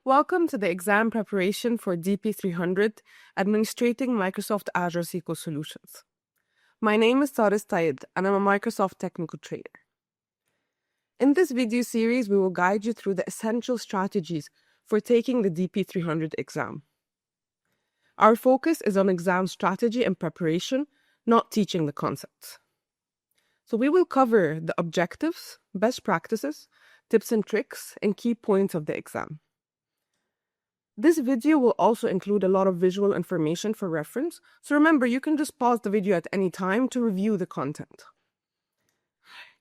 Welcome to the exam preparation for DP-300, Administrating Microsoft Azure SQL Solutions. My name is Sara and I'm a Microsoft Technical Trader. In this video series, we will guide you through the essential strategies for taking the DP-300 exam. Our focus is on exam strategy and preparation, not teaching the concepts. So we will cover the objectives, best practices, tips and tricks, and key points of the exam. This video will also include a lot of visual information for reference, so remember you can just pause the video at any time to review the content.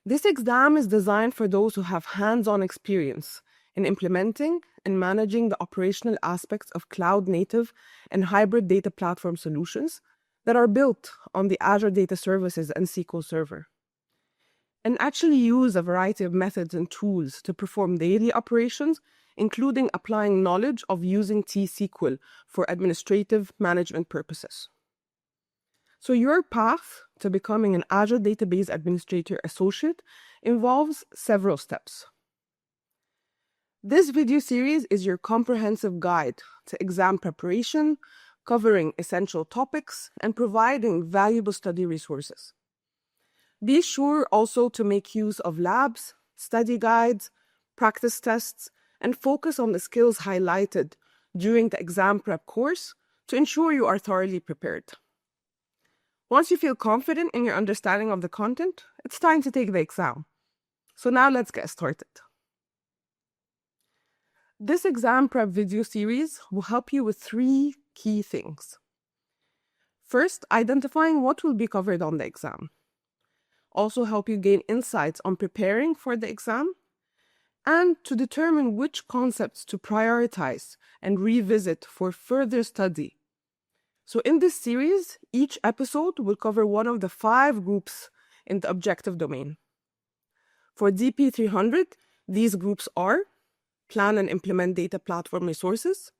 This exam is designed for those who have hands-on experience in implementing and managing the operational aspects of cloud-native and hybrid data platform solutions that are built on the Azure Data Services and SQL Server, and actually use a variety of methods and tools to perform daily operations, including applying knowledge of using T-SQL for administrative management purposes. So your path to becoming an Azure Database Administrator Associate involves several steps. This video series is your comprehensive guide to exam preparation, covering essential topics and providing valuable study resources. Be sure also to make use of labs, study guides, practice tests, and focus on the skills highlighted during the exam prep course to ensure you are thoroughly prepared. Once you feel confident in your understanding of the content, it's time to take the exam. So now let's get started. This exam prep video series will help you with 3 key things. First, identifying what will be covered on the exam. Also help you gain insights on preparing for the exam, and to determine which concepts to prioritize and revisit for further study. So in this series, each episode will cover one of the 5 groups in the objective domain. For DP-300, these groups are: plan and implement data platform resources,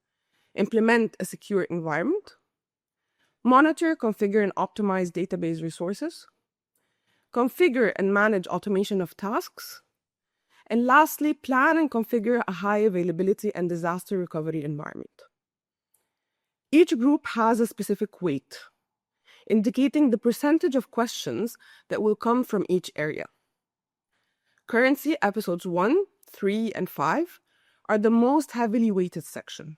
implement a secure environment, monitor, configure, and optimize database resources, configure and manage automation of tasks, and lastly, plan and configure a high availability and disaster recovery environment. Each group has a specific weight, indicating the percentage of questions that will come from each area. Currently, episodes 1, 3, and 5 are the most heavily weighted section.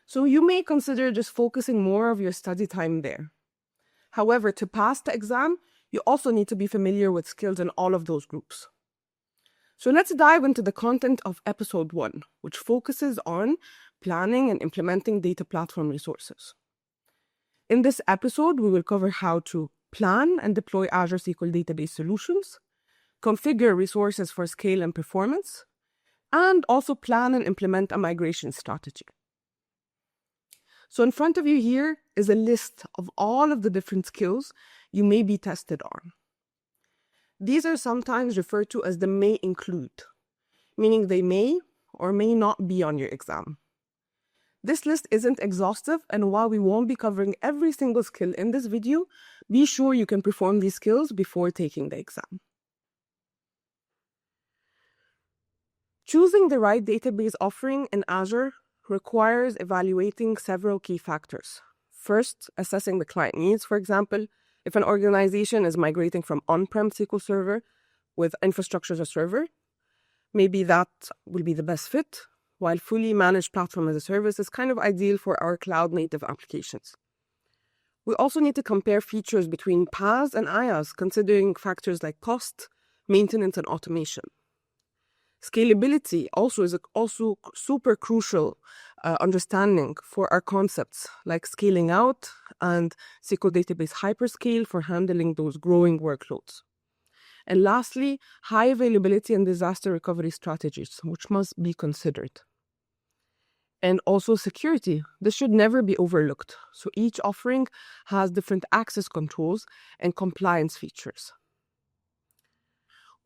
So you may consider just focusing more of your study time there. However, to pass the exam, you also need to be familiar with skills in all of those groups. So let's dive into the content of episode 1, which focuses on planning and implementing data platform resources. In this episode, we will cover how to plan and deploy Azure SQL database solutions, configure resources for scale and performance, and also plan and implement a migration strategy. So in front of you here is a list of all of the different skills you may be tested on. These are sometimes referred to as the may include, meaning they may or may not be on your exam. This list isn't exhaustive, and while we won't be covering every single skill in this video, be sure you can perform these skills before taking the exam. Choosing the right database offering in Azure requires evaluating several key factors. First, assessing the client needs, for example. If an organization is migrating from on-prem SQL Server with infrastructure as a server, maybe that will be the best fit, while fully managed platform as a service is kind of ideal for our cloud-native applications. We also need to compare features between PaaS and IaaS, considering factors like cost, maintenance, and automation. Scalability also is super crucial understanding for our concepts like scaling out and SQL database hyperscale for handling those growing workloads. And lastly, high availability and disaster recovery strategies, which must be considered. And also security. This should never be overlooked. So each offering has different access controls and compliance features.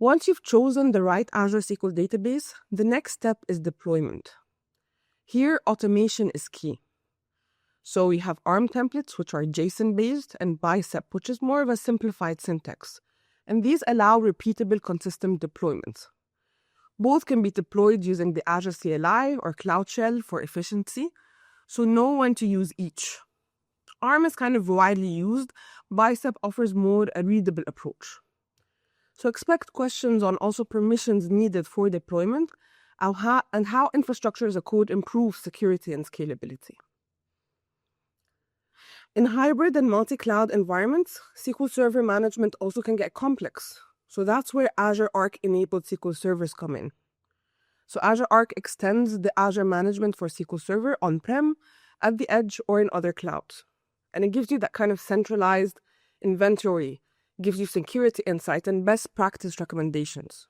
Once you've chosen the right Azure SQL database, the next step is deployment. Here, automation is key. So we have ARM templates, which are JSON-based, and Bicep, which is more of a simplified syntax. And these allow repeatable, consistent deployments. Both can be deployed using the Azure CLI or Cloud Shell for efficiency, so know when to use each. ARM is kind of widely used. Bicep offers more a readable approach. So expect questions on also permissions needed for deployment and how infrastructure as a code improves security and scalability. In hybrid and multi-cloud environments, SQL Server management also can get complex. So that's where Azure Arc-enabled SQL servers come in. So Azure Arc extends the Azure management for SQL Server on-prem, at the edge, or in other clouds. And it gives you that kind of centralized inventory, gives you security insight and best practice recommendations.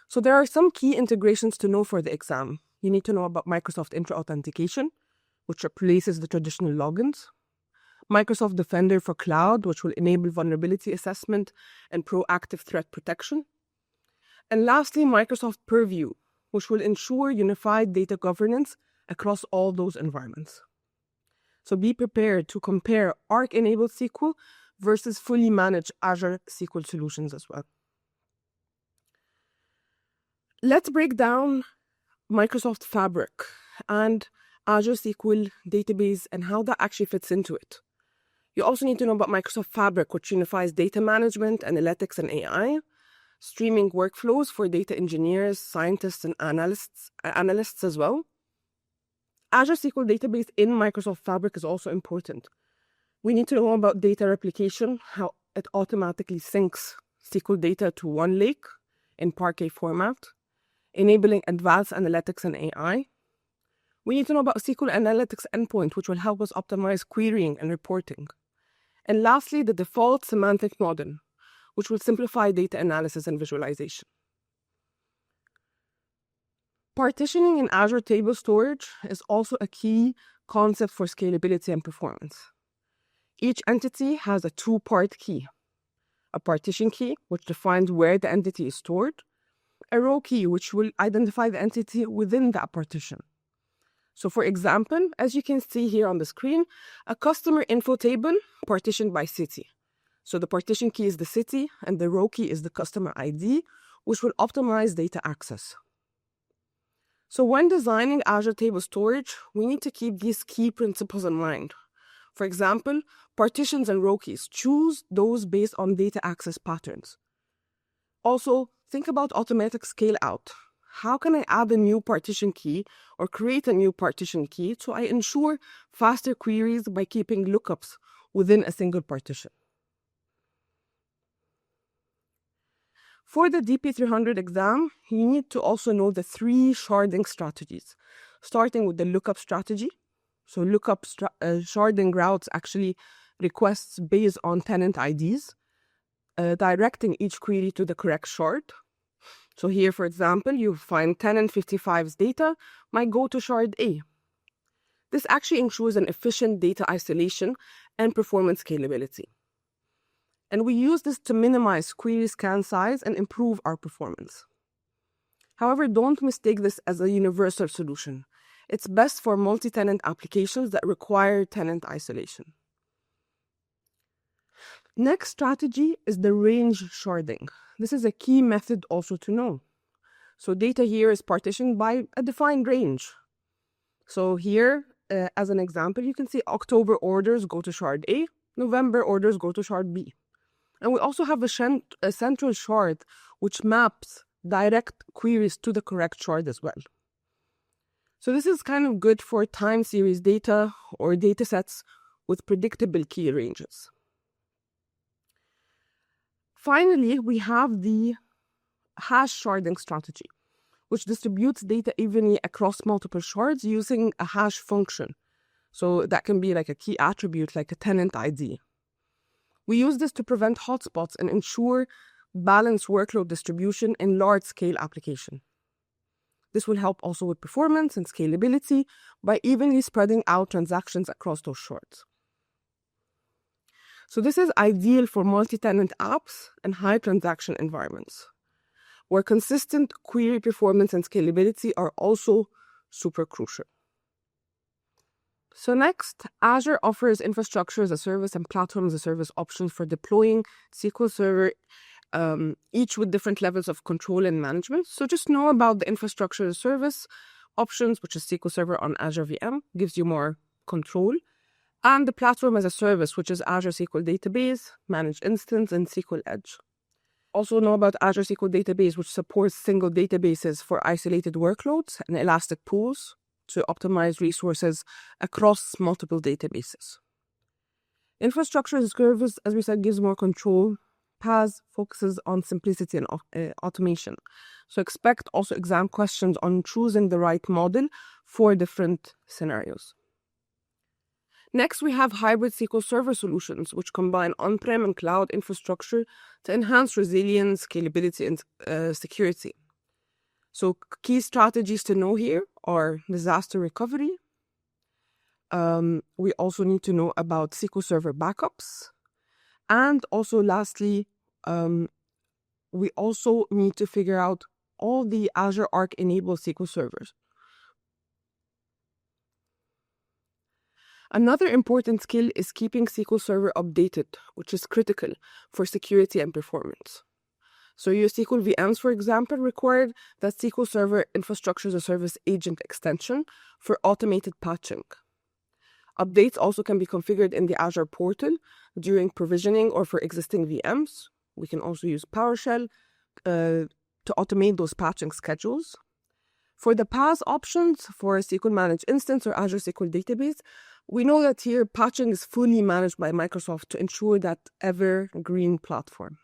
So there are some key integrations to know for the exam. You need to know about Microsoft Intra Authentication, which replaces the traditional logins. Microsoft Defender for Cloud, which will enable vulnerability assessment and proactive threat protection. And lastly, Microsoft Purview, which will ensure unified data governance across all those environments. So be prepared to compare Arc-enabled SQL versus fully managed Azure SQL solutions as well. Let's break down Microsoft Fabric and Azure SQL database and how that actually fits into it. You also need to know about Microsoft Fabric, which unifies data management, analytics, and AI, streaming workflows for data engineers, scientists, and analysts as well. Azure SQL database in Microsoft Fabric is also important. We need to know about data replication, how it automatically syncs SQL data to one lake in Parquet format, enabling advanced analytics and AI. We need to know about SQL Analytics Endpoint, which will help us optimize querying and reporting. And lastly, the default semantic model, which will simplify data analysis and visualization. Partitioning in Azure Table Storage is also a key concept for scalability and performance. Each entity has a two-part key: a partition key, which defines where the entity is stored, a row key, which will identify the entity within that partition. So for example, as you can see here on the screen, a customer info table partitioned by city. So the partition key is the city and the row key is the customer ID, which will optimize data access. So when designing Azure Table Storage, we need to keep these key principles in mind. For example, partitions and row keys, choose those based on data access patterns. Also, think about automatic scale out. How can I add a new partition key or create a new partition key so I ensure faster queries by keeping lookups within a single partition? For the DP-300 exam, you need to also know the 3 sharding strategies, starting with the lookup strategy. So lookup sharding routes actually requests based on tenant IDs, directing each query to the correct shard. So here, for example, you find tenant 55's data might go to shard A. This actually ensures an efficient data isolation and performance scalability. And we use this to minimize query scan size and improve our performance. However, don't mistake this as a universal solution. It's best for multi-tenant applications that require tenant isolation. Next strategy is the range sharding. This is a key method also to know. So data here is partitioned by a defined range. So here, as an example, you can see October orders go to shard A, November orders go to shard B. And we also have a central shard which maps direct queries to the correct shard as well. So this is kind of good for time series data or data sets with predictable key ranges. Finally, we have the hash sharding strategy, which distributes data evenly across multiple shards using a hash function. So that can be like a key attribute, like a tenant ID. We use this to prevent hotspots and ensure balanced workload distribution in large-scale application. This will help also with performance and scalability by evenly spreading out transactions across those shards. So this is ideal for multi-tenant apps and high transaction environments, where consistent query performance and scalability are also super crucial. So next, Azure offers infrastructure as a service and platform as a service options for deploying SQL Server each with different levels of control and management. So just know about the infrastructure as a service options, which is SQL Server on Azure VM, gives you more control. And the platform as a service, which is Azure SQL Database, Managed Instance, and SQL Edge. Also know about Azure SQL Database, which supports single databases for isolated workloads and elastic pools to optimize resources across multiple databases. Infrastructure as a service, as we said, gives more control. PaaS focuses on simplicity and automation. So expect also exam questions on choosing the right model for different scenarios. Next, we have hybrid SQL Server solutions, which combine on-prem and cloud infrastructure to enhance resilience, scalability, and security. So key strategies to know here are disaster recovery. We also need to know about SQL Server backups. And also, lastly, we also need to figure out all the Azure Arc-enabled SQL servers. Another important skill is keeping SQL Server updated, which is critical for security and performance. So your SQL VMs, for example, require that SQL Server Infrastructure as a Service agent extension for automated patching. Updates also can be configured in the Azure portal during provisioning or for existing VMs. We can also use PowerShell to automate those patching schedules. For the PaaS options for SQL Managed Instance or Azure SQL Database, we know that here patching is fully managed by Microsoft to ensure that evergreen platform.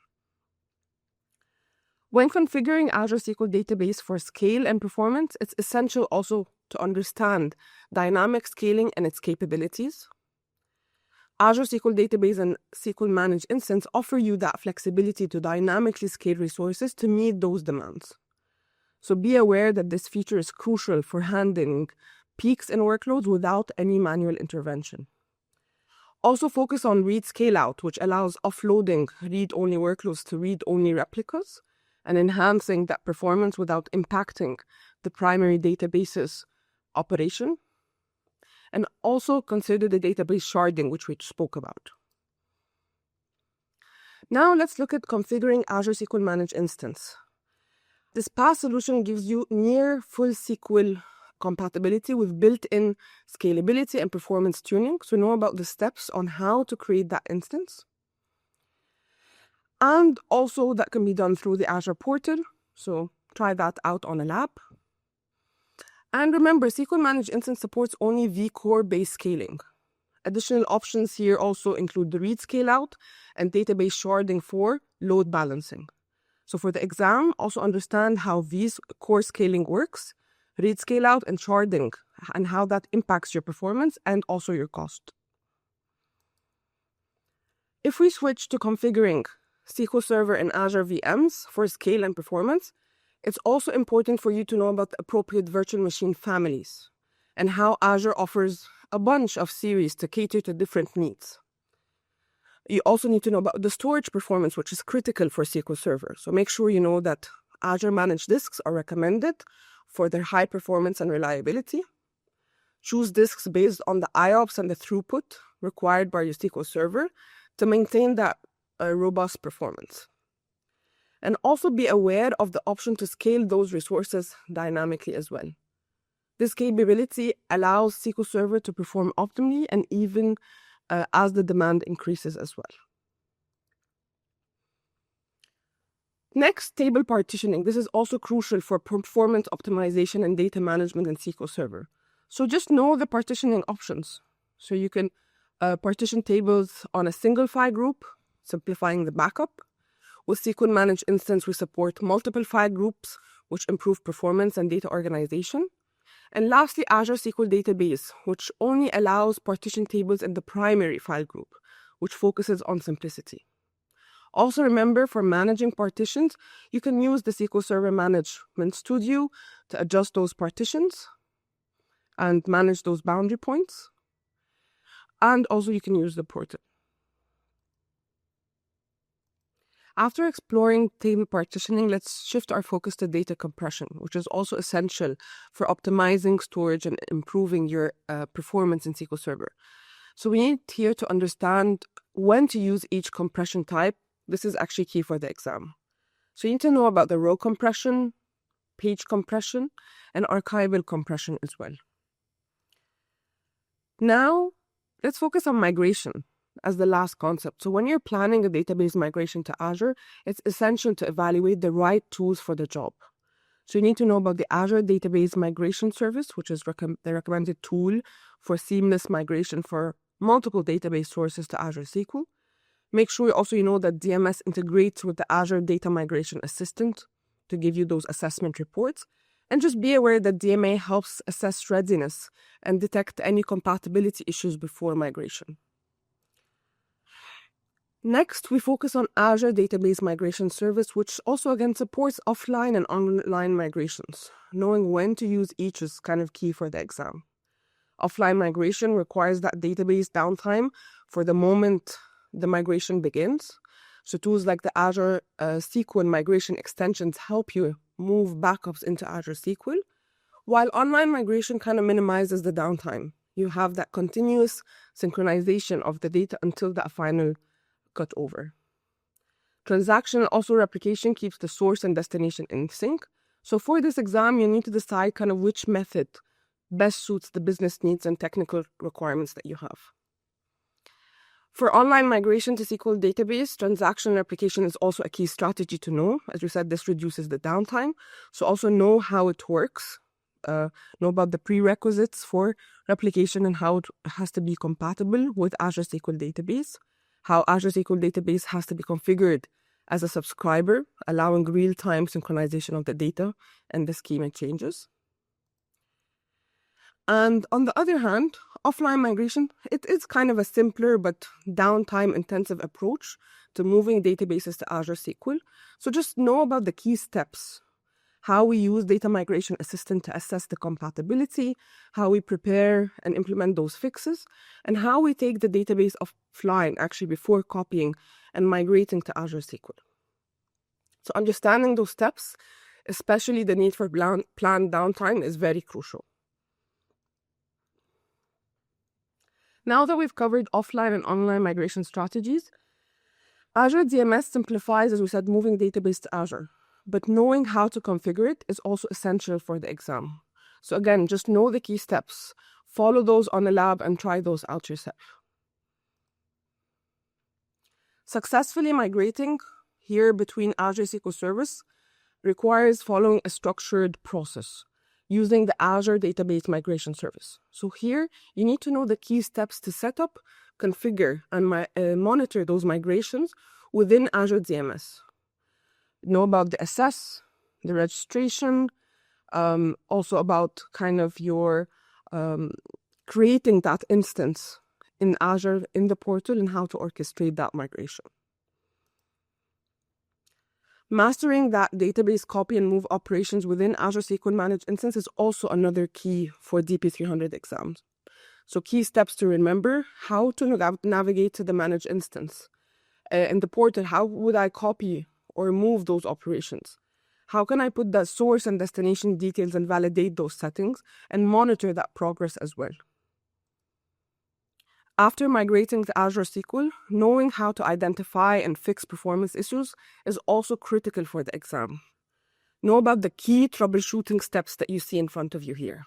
When configuring Azure SQL Database for scale and performance, it's essential also to understand dynamic scaling and its capabilities. Azure SQL Database and SQL Managed Instance offer you that flexibility to dynamically scale resources to meet those demands. So be aware that this feature is crucial for handling peaks in workloads without any manual intervention. Also focus on read scale out, which allows offloading read-only workloads to read-only replicas and enhancing that performance without impacting the primary database's operation. And also consider the database sharding, which we spoke about. Now let's look at configuring Azure SQL Managed Instance. This PaaS solution gives you near full SQL compatibility with built-in scalability and performance tuning. So know about the steps on how to create that instance. And also that can be done through the Azure portal. So try that out on a lab. And remember, SQL Managed Instance supports only vCore-based scaling. Additional options here also include the read scale out and database sharding for load balancing. So for the exam, also understand how vCore scaling works, read scale out and sharding, and how that impacts your performance and also your cost. If we switch to configuring SQL Server and Azure VMs for scale and performance, it's also important for you to know about the appropriate virtual machine families and how Azure offers a bunch of series to cater to different needs. You also need to know about the storage performance, which is critical for SQL Server. So make sure you know that Azure managed disks are recommended for their high performance and reliability. Choose disks based on the IOPS and the throughput required by your SQL Server to maintain that robust performance. And also be aware of the option to scale those resources dynamically as well. This capability allows SQL Server to perform optimally and even as the demand increases as well. Next, table partitioning. This is also crucial for performance optimization and data management in SQL Server. So just know the partitioning options. So you can partition tables on a single file group, simplifying the backup. With SQL Managed Instance, we support multiple file groups, which improve performance and data organization. And lastly, Azure SQL Database, which only allows partition tables in the primary file group, which focuses on simplicity. Also remember, for managing partitions, you can use the SQL Server Management Studio to adjust those partitions and manage those boundary points. And also you can use the portal. After exploring table partitioning, let's shift our focus to data compression, which is also essential for optimizing storage and improving your performance in SQL Server. So we need here to understand when to use each compression type This is actually key for the exam. So you need to know about the row compression, page compression, and archival compression as well. Now, let's focus on migration as the last concept. So when you're planning a database migration to Azure, it's essential to evaluate the right tools for the job. So you need to know about the Azure Database Migration Service, which is the recommended tool for seamless migration for multiple database sources to Azure SQL. Make sure also you know that DMS integrates with the Azure Data Migration Assistant to give you those assessment reports. And just be aware that DMA helps assess readiness and detect any compatibility issues before migration. Next, we focus on Azure Database Migration Service, which also again supports offline and online migrations. Knowing when to use each is kind of key for the exam. Offline migration requires that database downtime for the moment the migration begins. So tools like the Azure SQL migration extensions help you move backups into Azure SQL, while online migration kind of minimizes the downtime. You have that continuous synchronization of the data until that final cut over. Transaction also replication keeps the source and destination in sync. So for this exam, you need to decide kind of which method best suits the business needs and technical requirements that you have. For online migration to SQL database, transaction replication is also a key strategy to know. As we said, this reduces the downtime. So also know how it works, know about the prerequisites for replication and how it has to be compatible with Azure SQL database, how Azure SQL database has to be configured as a subscriber, allowing real-time synchronization of the data and the schema changes. And on the other hand, offline migration, it is kind of a simpler but downtime-intensive approach to moving databases to Azure SQL. So just know about the key steps, how we use Data Migration Assistant to assess the compatibility, how we prepare and implement those fixes, and how we take the database offline actually before copying and migrating to Azure SQL. So understanding those steps, especially the need for planned downtime, is very crucial. Now that we've covered offline and online migration strategies, Azure DMS simplifies, as we said, moving database to Azure. But knowing how to configure it is also essential for the exam. So again, just know the key steps. Follow those on the lab and try those out yourself. Successfully migrating here between Azure SQL Service requires following a structured process using the Azure Database Migration Service. So here, you need to know the key steps to set up, configure, and monitor those migrations within Azure DMS. Know about the assess, the registration, also about kind of your creating that instance in Azure in the portal and how to orchestrate that migration. Mastering that database copy and move operations within Azure SQL Managed Instance is also another key for DP-300 exams. So key steps to remember: how to navigate to the managed instance. In the portal, how would I copy or move those operations? How can I put the source and destination details and validate those settings and monitor that progress as well? After migrating to Azure SQL, knowing how to identify and fix performance issues is also critical for the exam. Know about the key troubleshooting steps that you see in front of you here.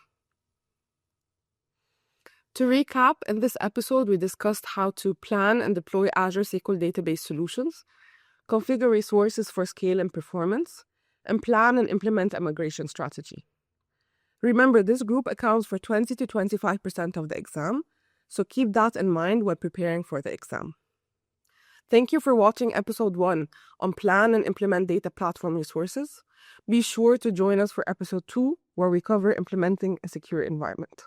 To recap, in this episode, we discussed how to plan and deploy Azure SQL database solutions, configure resources for scale and performance, and plan and implement a migration strategy. Remember, this group accounts for 20 to 25% of the exam, so keep that in mind when preparing for the exam. Thank you for watching episode 1 on Plan and Implement Data Platform Resources. Be sure to join us for episode 2, where we cover implementing a secure environment.